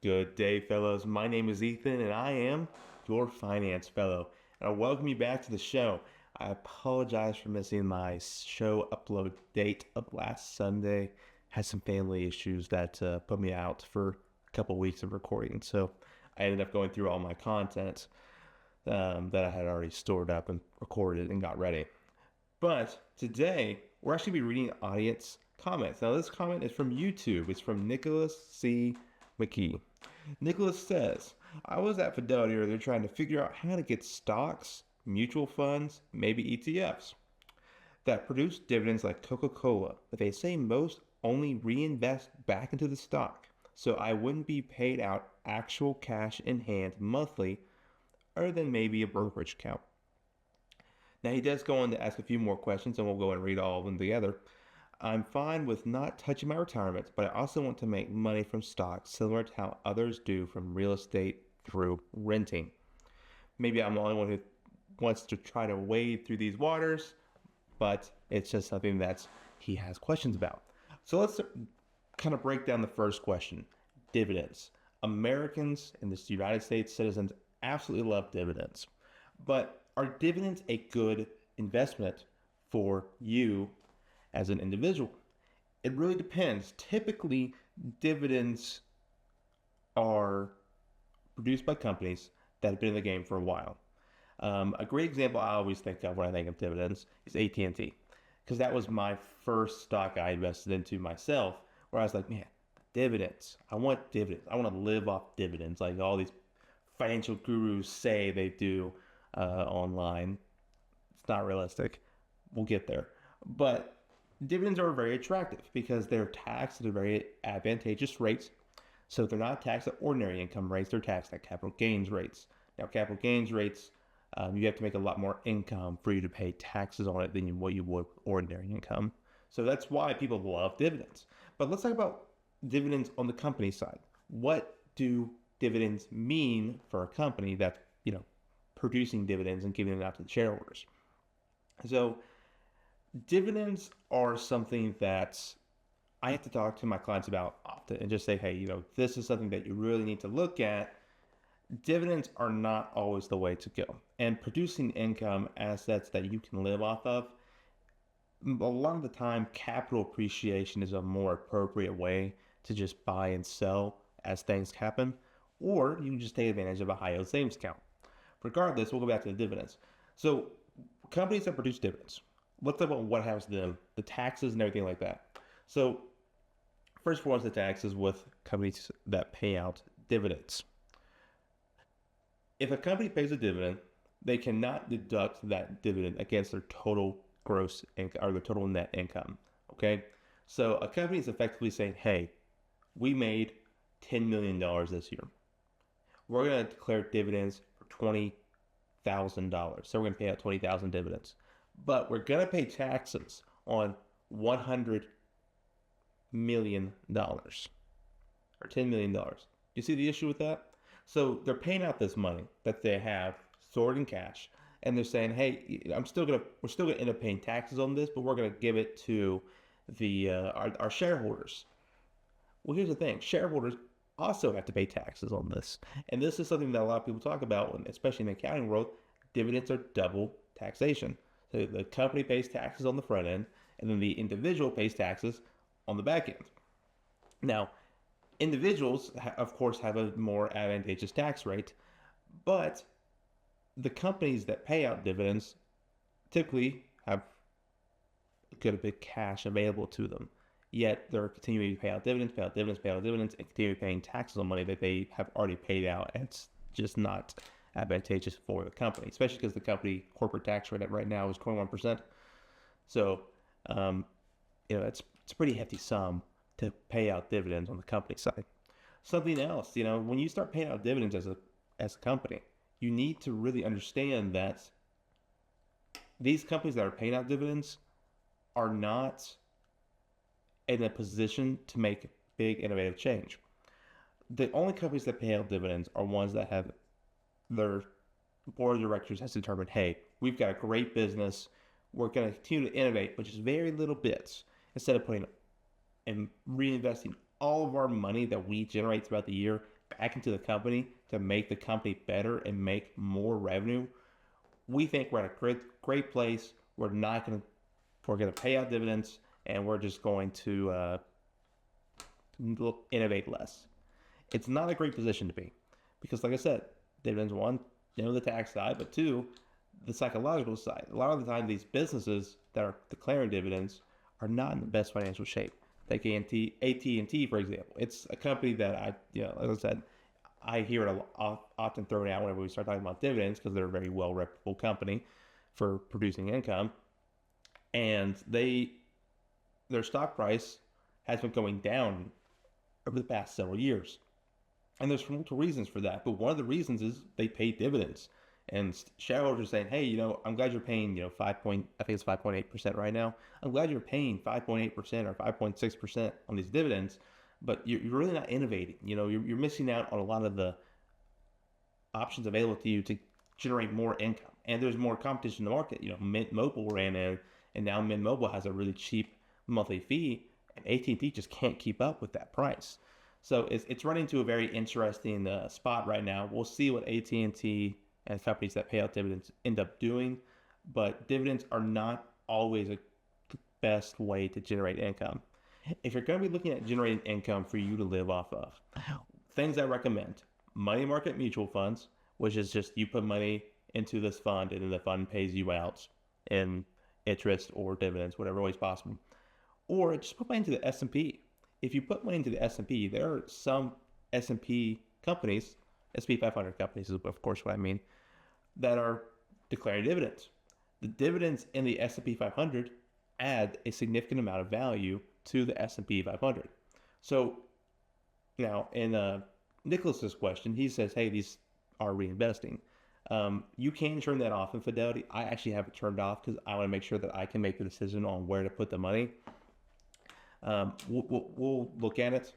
Good day, fellows. My name is Ethan, and I am your finance fellow. And I welcome you back to the show. I apologize for missing my show upload date of last Sunday. Had some family issues that put me out for a couple weeks of recording, so I ended up going through all my content that I had already stored up and recorded and got ready. But today, we're actually going to be reading audience comments. Now, this comment is from YouTube. It's from Nicholas C. McKee. Nicholas says, I was at Fidelity earlier trying to figure out how to get stocks, mutual funds, maybe ETFs that produce dividends like Coca-Cola, but they say most only reinvest back into the stock. So I wouldn't be paid out actual cash in hand monthly other than maybe a brokerage account. Now he does go on to ask a few more questions and we'll go and read all of them together. I'm fine with not touching my retirement, but I also want to make money from stocks similar to how others do from real estate through renting. Maybe I'm the only one who wants to try to wade through these waters, but it's just something that he has questions about. So let's kind of break down the first question, dividends. Americans and the United States citizens absolutely love dividends, but are dividends a good investment for you as an individual? It really depends. Typically, dividends are produced by companies that have been in the game for a while. A great example I always think of when I think of dividends is AT&T, because that was my first stock I invested into myself, where I was like, man, dividends. I want dividends. I want to live off dividends, like all these financial gurus say they do online. It's not realistic. We'll get there. But dividends are very attractive because they're taxed at a very advantageous rates. So they're not taxed at ordinary income rates, they're taxed at capital gains rates. Now, capital gains rates, you have to make a lot more income for you to pay taxes on it than what you would ordinary income. So that's why people love dividends. But let's talk about dividends on the company side. What do dividends mean for a company that's, producing dividends and giving them out to the shareholders? So dividends are something that I have to talk to my clients about often and just say, hey, this is something that you really need to look at. Dividends are not always the way to go. And producing income, assets that you can live off of, a lot of the time, capital appreciation is a more appropriate way to just buy and sell as things happen, or you can just take advantage of a high yield savings account. Regardless, we'll go back to the dividends. So companies that produce dividends, let's talk about what happens to them, the taxes and everything like that. So first of all, the taxes with companies that pay out dividends. If a company pays a dividend, they cannot deduct that dividend against their total gross income or their total net income. Okay, so a company is effectively saying, hey, we made $10 million this year. We're going to declare dividends for $20,000. So we're going to pay out 20,000 dividends. But we're going to pay taxes on $100 million or $10 million. You see the issue with that? So they're paying out this money that they have stored in cash, and they're saying, hey, we're still gonna end up paying taxes on this, but we're gonna give it to the our shareholders. Well, here's the thing: shareholders also have to pay taxes on this, and this is something that a lot of people talk about, especially in the accounting world. Dividends are double taxation. So the company pays taxes on the front end, and then the individual pays taxes on the back end. Now, individuals, of course, have a more advantageous tax rate, but the companies that pay out dividends typically have a good bit of cash available to them. Yet they're continuing to pay out dividends, pay out dividends, pay out dividends, and continue paying taxes on money that they have already paid out. And it's just not advantageous for the company, especially because the company corporate tax rate right now is 21%. So, it's a pretty hefty sum to pay out dividends on the company side. Something else, when you start paying out dividends as a company, you need to really understand that these companies that are paying out dividends are not in a position to make big innovative change. The only companies that pay out dividends are ones that have their board of directors has determined, hey, we've got a great business, we're going to continue to innovate, but just very little bits, instead of putting and reinvesting all of our money that we generate throughout the year back into the company to make the company better and make more revenue, we think we're at a great place. We're going to pay out dividends, and we're just going to innovate less. It's not a great position to be, because like I said, dividends, one, the tax side, but two, the psychological side. A lot of the time, these businesses that are declaring dividends are not in the best financial shape. Take AT&T, for example. It's a company that like I said, I hear it often thrown out whenever we start talking about dividends, because they're a very well reputable company for producing income, and their stock price has been going down over the past several years. And there's multiple reasons for that, but one of the reasons is they pay dividends. And shareholders are saying, hey, I'm glad you're paying, I think it's 5.8% right now. I'm glad you're paying 5.8% or 5.6% on these dividends, but you're really not innovating. You're missing out on a lot of the options available to you to generate more income. And there's more competition in the market. Mint Mobile ran in, and now Mint Mobile has a really cheap monthly fee, and AT&T just can't keep up with that price. So it's running to a very interesting spot right now. We'll see what AT&T and companies that pay out dividends end up doing, but dividends are not always the best way to generate income. If you're going to be looking at generating income for you to live off of, things I recommend: money market mutual funds, which is just you put money into this fund and then the fund pays you out in interest or dividends, whatever way is possible. Or just put money into the S&P. If you put money into the S&P, there are some S&P companies, S&P 500 companies is of course what I mean, that are declaring dividends. The dividends in the S&P 500 add a significant amount of value to the S&P 500. So now in Nicholas's question, he says, hey, these are reinvesting. You can turn that off in Fidelity. I actually have it turned off because I want to make sure that I can make the decision on where to put the money. We'll look at it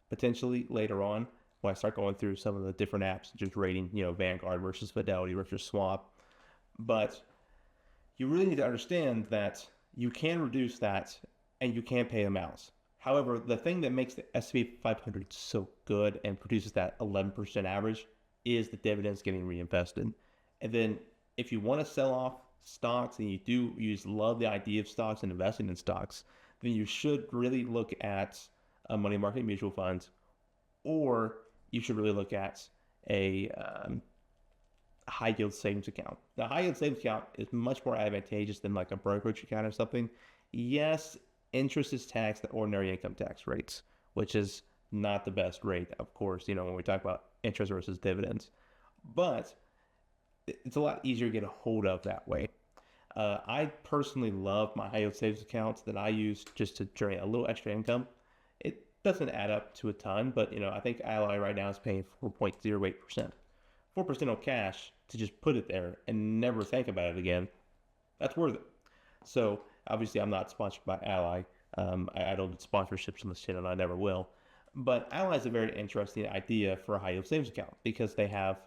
potentially later on when I start going through some of the different apps, just rating, Vanguard versus Fidelity versus Swap. But you really need to understand that you can reduce that and you can pay them out. However, the thing that makes the S&P 500 so good and produces that 11% average is the dividends getting reinvested. And then if you want to sell off stocks and you love the idea of stocks and investing in stocks, then you should really look at a money market mutual fund, or you should really look at a high yield savings account. The high yield savings account is much more advantageous than like a brokerage account or something. Yes, interest is taxed at ordinary income tax rates, which is not the best rate, of course, when we talk about interest versus dividends. But it's a lot easier to get a hold of that way. I personally love my high yield savings accounts that I use just to generate a little extra income. It doesn't add up to a ton, but I think Ally right now is paying 4.08%. 4% on cash to just put it there and never think about it again. That's worth it. So obviously I'm not sponsored by Ally. I don't do sponsorships on this channel, and I never will. But Ally is a very interesting idea for a high yield savings account because they have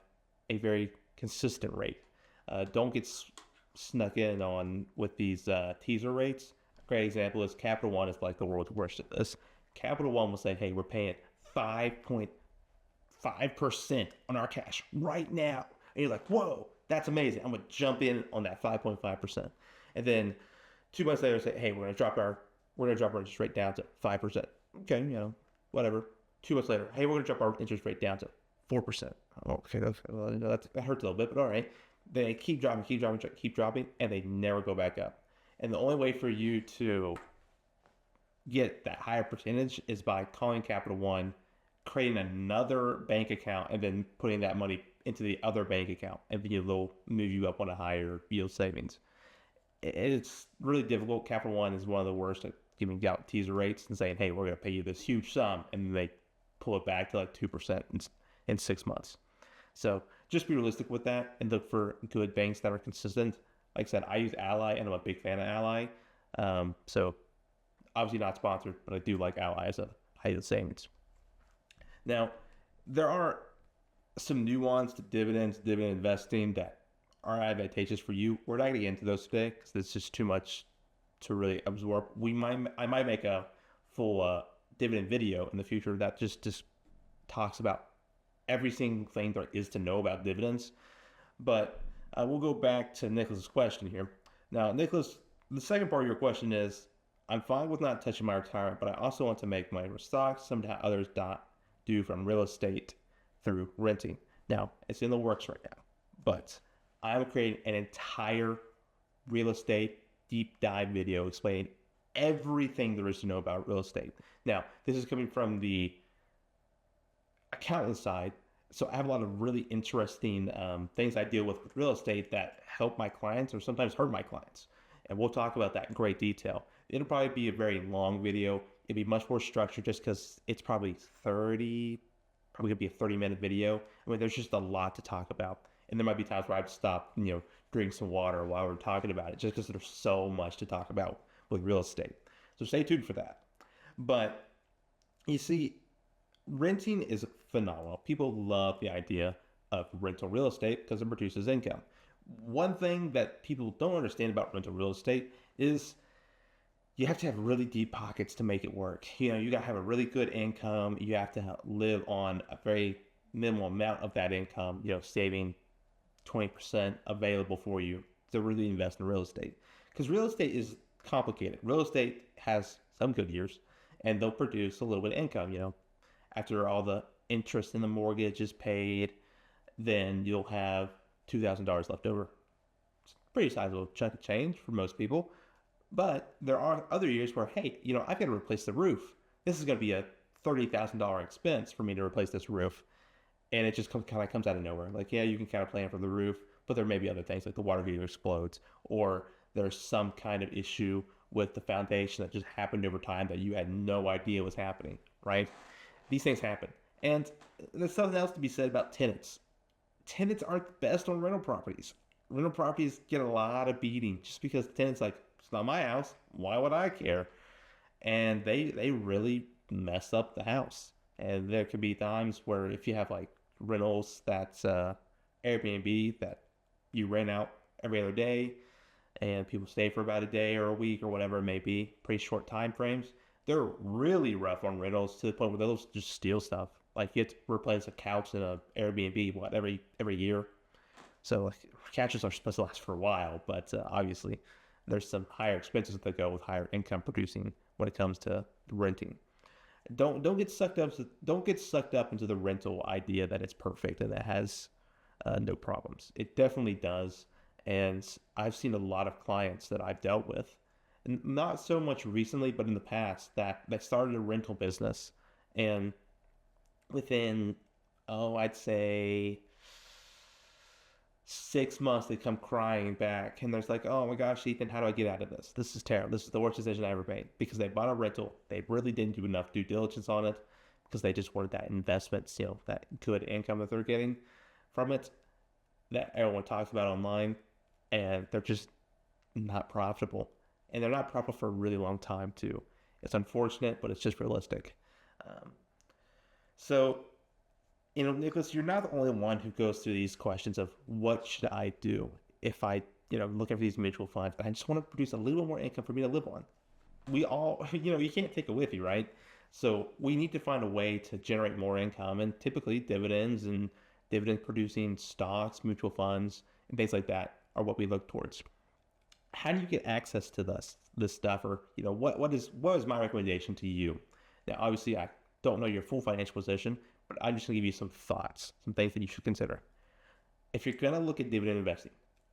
a very consistent rate. Don't get snuck in on with these teaser rates. A great example is Capital One is like the world's worst at this. Capital One will say, hey, we're paying 5.5% on our cash right now. And you're like, whoa, that's amazing. I'm going to jump in on that 5.5%. And then 2 months later say, hey, we're going to drop our interest rate down to 5%. Okay, whatever. 2 months later, hey, we're going to drop our interest rate down to 4%. Oh, okay, that hurts a little bit, but all right. They keep dropping, and they never go back up. And the only way for you to get that higher percentage is by calling Capital One, creating another bank account, and then putting that money into the other bank account, and then they'll move you up on a higher yield savings. It's really difficult. Capital One is one of the worst at giving out teaser rates and saying, hey, we're going to pay you this huge sum, and then they pull it back to like 2% in 6 months. So just be realistic with that and look for good banks that are consistent. Like I said, I use Ally, and I'm a big fan of Ally. So obviously not sponsored, but I do like Ally as a high yield savings. Now, there are some nuance to dividend investing that are advantageous for you. We're not going to get into those today because it's just too much to really absorb. I might make a full dividend video in the future that just talks about every single thing there is to know about dividends. But we'll go back to Nicholas's question here. Now, Nicholas, the second part of your question is, I'm fine with not touching my retirement, but I also want to make money from stocks, some that others don't do from real estate through renting. Now, it's in the works right now, but I'm creating an entire real estate deep dive video explaining everything there is to know about real estate. Now, this is coming from the accountant side, so I have a lot of really interesting things I deal with real estate that help my clients or sometimes hurt my clients. And we'll talk about that in great detail. It'll probably be a very long video. It'll be much more structured just because it's probably gonna be a 30-minute video. I mean, there's just a lot to talk about. And there might be times where I have to stop, drink some water while we're talking about it, just because there's so much to talk about with real estate. So stay tuned for that. But you see, renting is phenomenal. People love the idea of rental real estate because it produces income. One thing that people don't understand about rental real estate is you have to have really deep pockets to make it work. You got to have a really good income. You have to live on a very minimal amount of that income, saving 20% available for you to really invest in real estate. Because real estate is complicated. Real estate has some good years and they'll produce a little bit of income, after all the interest in the mortgage is paid, then you'll have $2,000 left over. It's a pretty sizable chunk of change for most people. But there are other years where, hey, I've got to replace the roof. This is going to be a $30,000 expense for me to replace this roof. And it just kind of comes out of nowhere. Like, yeah, you can kind of plan for the roof, but there may be other things like the water heater explodes, or there's some kind of issue with the foundation that just happened over time that you had no idea was happening, right? These things happen. And there's something else to be said about tenants. Tenants aren't the best on rental properties. Rental properties get a lot of beating just because the tenant's like, it's not my house. Why would I care? And they really mess up the house. And there could be times where if you have like rentals that's Airbnb that you rent out every other day and people stay for about a day or a week or whatever it may be, pretty short time frames, they're really rough on rentals to the point where they'll just steal stuff. Like you have to replace a couch in an Airbnb every year. So like, couches are supposed to last for a while, but obviously there's some higher expenses that go with higher income producing when it comes to renting. Don't get sucked up into the rental idea that it's perfect and that has no problems. It definitely does, and I've seen a lot of clients that I've dealt with, and not so much recently, but in the past, that started a rental business, and within I'd say 6 months they come crying back and there's like, oh my gosh, Ethan, how do I get out of this? This is terrible. This is the worst decision I ever made, because they bought a rental. They really didn't do enough due diligence on it because they just wanted that investment, that good income that they're getting from it that everyone talks about online, and they're just not profitable. And they're not profitable for a really long time too. It's unfortunate, but it's just realistic. So Nicholas, you're not the only one who goes through these questions of what should I do if I, looking for these mutual funds, but I just want to produce a little more income for me to live on. We all, you can't take it with you, right? So we need to find a way to generate more income, and typically dividends and dividend producing stocks, mutual funds, and things like that are what we look towards. How do you get access to this stuff, or what is my recommendation to you? Now, obviously, I don't know your full financial position, but I'm just going to give you some thoughts, some things that you should consider. If you're going to look at dividend investing,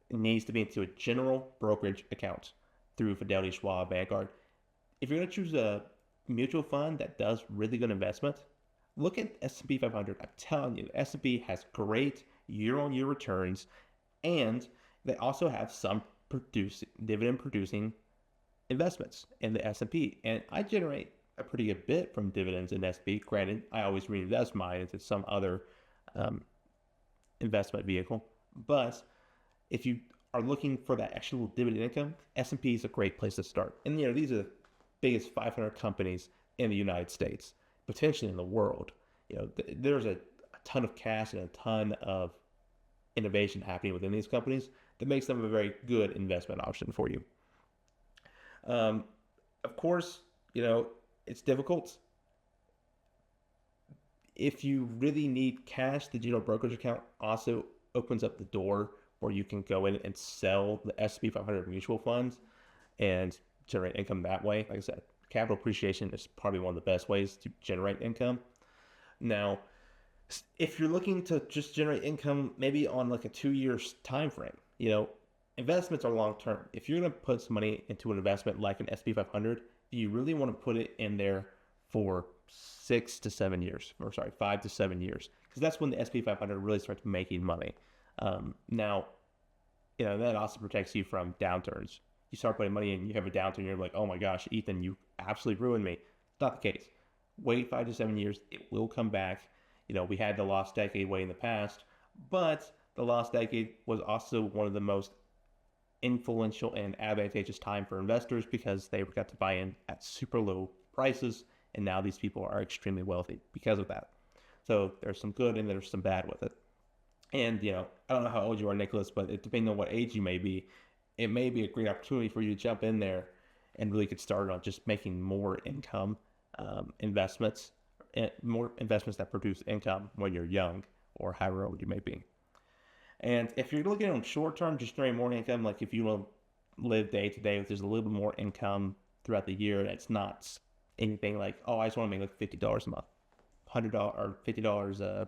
it needs to be into a general brokerage account through Fidelity, Schwab, Vanguard. If you're going to choose a mutual fund that does really good investment, look at S&P 500. I'm telling you, S&P has great year-on-year returns, and they also have some dividend-producing investments in the S&P. And I generate a pretty good bit from dividends in S&P. Granted, I always reinvest mine into some other investment vehicle. But if you are looking for that actual dividend income, S&P is a great place to start. And these are the biggest 500 companies in the United States, potentially in the world. There's a ton of cash and a ton of innovation happening within these companies that makes them a very good investment option for you. Of course, it's difficult. If you really need cash, the digital brokerage account also opens up the door where you can go in and sell the S&P 500 mutual funds and generate income that way. Like I said, capital appreciation is probably one of the best ways to generate income. Now, if you're looking to just generate income maybe on like a 2 year time frame, investments are long term. If you're going to put some money into an investment like an SP 500, you really want to put it in there for 6 to 7 years, or sorry, 5 to 7 years, because that's when the SP 500 really starts making money. Now, that also protects you from downturns. You start putting money in, you have a downturn, you're like, oh my gosh, Ethan, you absolutely ruined me. It's not the case. Wait 5 to 7 years, it will come back. We had the lost decade way in the past, but the lost decade was also one of the most influential and advantageous time for investors because they got to buy in at super low prices, and now these people are extremely wealthy because of that. So there's some good and there's some bad with it. And I don't know how old you are, Nicholas, but depending on what age you may be, it may be a great opportunity for you to jump in there and really get started on just making more income investments, and more investments that produce income when you're young or however old you may be. And if you're looking on short term, just generating more income, like if you want to live day to day with just a little bit more income throughout the year, it's not anything like, oh, I just want to make like $50 a month, $100 or $50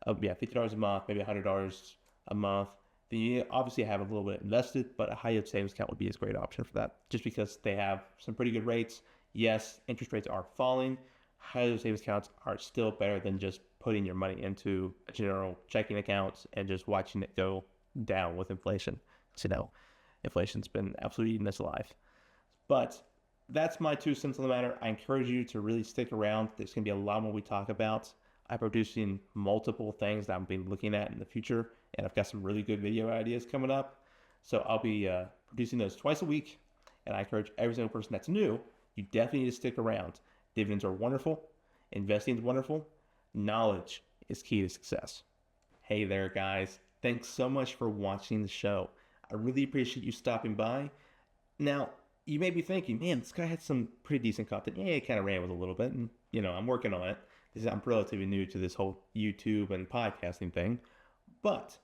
$50 a month, maybe $100 a month. Then you obviously have a little bit invested, but a high yield savings account would be a great option for that, just because they have some pretty good rates. Yes, interest rates are falling. High yield savings accounts are still better than just putting your money into a general checking account and just watching it go down with inflation. So, inflation's been absolutely eating us alive. But that's my 2 cents on the matter. I encourage you to really stick around. There's going to be a lot more we talk about. I'm producing multiple things that I'm being looking at in the future, and I've got some really good video ideas coming up. So I'll be producing those twice a week, and I encourage every single person that's new, you definitely need to stick around. Dividends are wonderful. Investing is wonderful. Knowledge is key to success. Hey there, guys. Thanks so much for watching the show. I really appreciate you stopping by. Now, you may be thinking, man, this guy had some pretty decent content. Yeah, he kind of ran with a little bit, and, I'm working on it. I'm relatively new to this whole YouTube and podcasting thing. But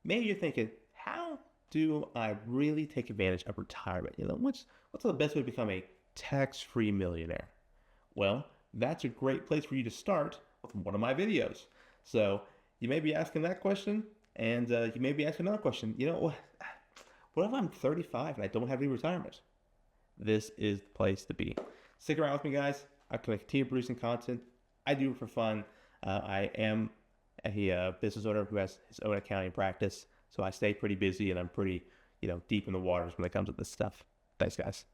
maybe you're thinking, how do I really take advantage of retirement? What's the best way to become a tax-free millionaire? Well, that's a great place for you to start with one of my videos. So you may be asking that question, and you may be asking another question. What if I'm 35 and I don't have any retirement? This is the place to be. Stick around with me, guys. I'm going to continue producing content. I do it for fun. I am a business owner who has his own accounting practice, so I stay pretty busy and I'm pretty, deep in the waters when it comes to this stuff. Thanks, guys.